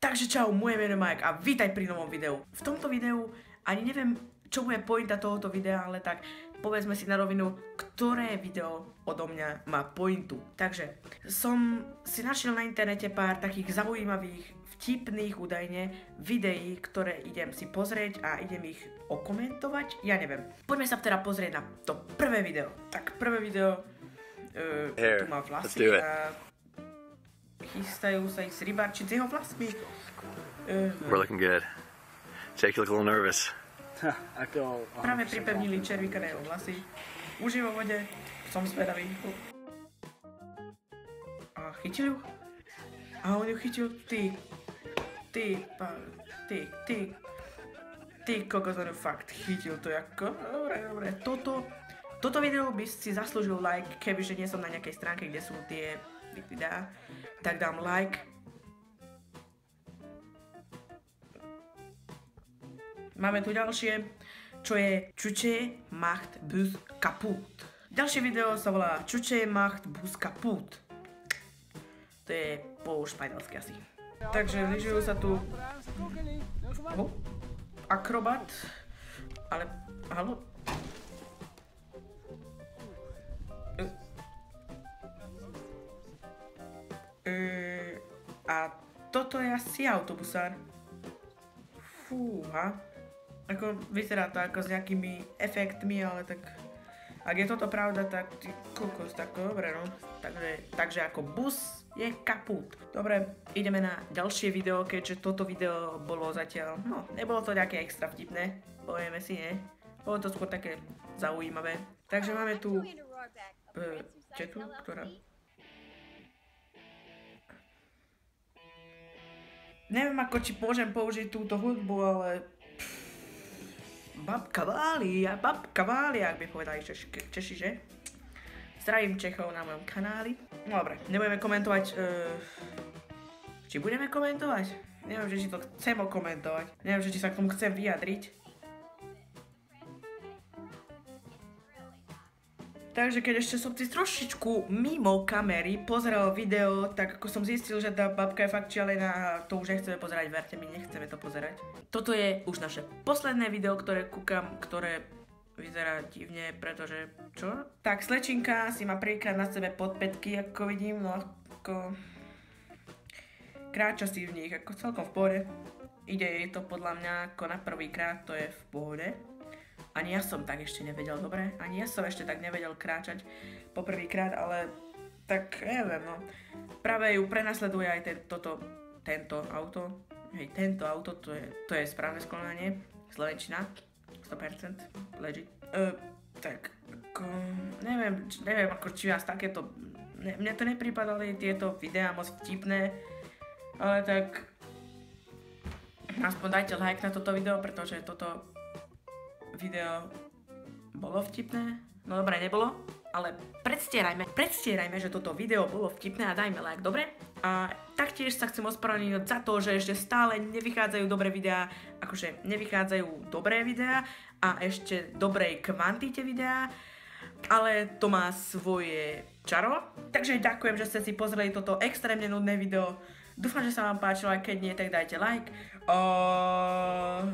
Takže čau, moje meno je Mike a vítaj pri novom videu. V tomto videu ani neviem, čo bude pointa tohoto videa, ale tak povedzme si na rovinu, ktoré video odo mňa má pointu. Takže som si našiel na internete pár takých zaujímavých, vtipných údajne videí, ktoré idem si pozrieť a idem ich okomentovať. Ja neviem. Poďme sa teda pozrieť na to prvé video. Tak prvé video tu má vlasy a chystajú sa ich rybarčiť s jeho vlasmi. We're looking good. Jake, you look a little nervous. Práve pripevnili červíka na jeho vlasy. Už je vo vode. Som zvedavý. A chytil ju? A on ju chytil. Ty kokos, on ju fakt chytil to jako. Dobre. Toto video by si zaslúžil like, kebyže nie som na nejakej stránke, kde sú tie videá. Tak dám like. Máme tu ďalšie, čo je Čuče macht bus kaputt. Ďalšie video sa volá Čuče macht bus kaputt. To je po španielsky asi. Takže lyžujú sa tu akrobat, ale halo? A toto je asi autobusár. Fúha. Ako vyzerá to ako s nejakými efektmi, ale tak ak je toto pravda, tak ty kokos, tak dobre no. Takže ako bus je kaput. Dobre, ideme na ďalšie video, keďže toto video bolo zatiaľ, no, nebolo to nejaké extra vtipné, povieme si, nie? Bolo to skôr také zaujímavé. Takže máme tu četu, ktorá... Neviem ako, či môžem použiť túto hudbu, ale... Babka Váli, ak by povedali Češi, že? Zdravím Čechov na mojom kanáli. No dobre, nebudeme komentovať... Či budeme komentovať? Neviem, že či to chcem okomentovať. Neviem, že či sa k tomu chcem vyjadriť. Takže keď ešte som si trošičku mimo kamery pozrel video, tak ako som zistil, že tá babka je fakt šialená a to už nechceme pozerať, verte mi, nechceme to pozerať. Toto je už naše posledné video, ktoré kúkam, ktoré vyzerá divne, pretože čo? Tak slečinka si má prvýkrát na sebe podpätky, ako vidím, no ako... Kráča si v nich, ako celkom v pohode. Ide jej to podľa mňa ako na prvýkrát, to je v pohode. Ani ja som tak ešte nevedel, dobre? Ani ja som ešte tak nevedel kráčať poprvýkrát, ale tak neviem, no. Práve ju prenasleduje aj tento auto. Hej, tento auto, to je správne skloňovanie. Slovenčina, 100%, legit. Tak, ako, neviem, ako či vás takéto... Mne to nepripadali tieto videá moc vtipné, ale tak... Aspoň dajte like na toto video, pretože toto... video bolo vtipné, no dobre, nebolo, ale predstierajme, že toto video bolo vtipné a dajme like, dobre? A taktiež sa chcem ospravedlniť za to, že ešte stále nevychádzajú dobré videá, akože nevychádzajú dobré videá a ešte dobrej kvantite videá, ale to má svoje čaro. Takže ďakujem, že ste si pozreli toto extrémne nudné video. Dúfam, že sa vám páčilo, a keď nie, tak dajte like.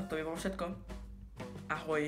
To by bolo všetko. Ahoj.